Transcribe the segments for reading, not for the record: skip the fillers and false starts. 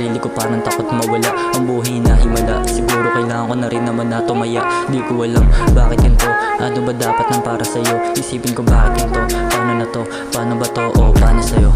sarili ko, parang takot mawala ang buhay na himala. Siguro kailangan ko na rin naman na tumaya. Di ko alam bakit ganito, ano ba dapat nang para sa'yo? Isipin ko bakit ganito, paano na to, paano ba to, o paano sa'yo?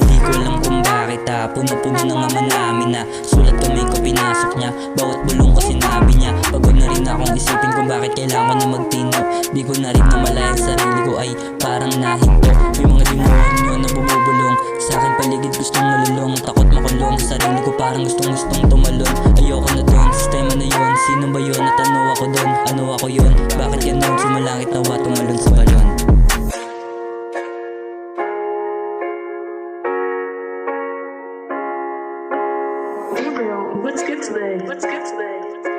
Hindi ko alam kung bakit puno-puno na naman namin na sulat kamay ko pinasok niya, bawat bulong ko sinabi niya. Pagod na rin akong isipin kung bakit kailangan na magtino. Di ko na rin namalaya sarili ko ay parang nahinto. May mga demonyo na bumubulong sa aking paligid, gustong malulong. Takot makulong sa sarili ko, parang gustong tumalon. Ayoko na doon, sistema na yon. Sino ba yun at ano ako doon? Ano ako yun? Bakit ganun? Sumalangit nawa tumalon sa balon. Gabriel, what's good today?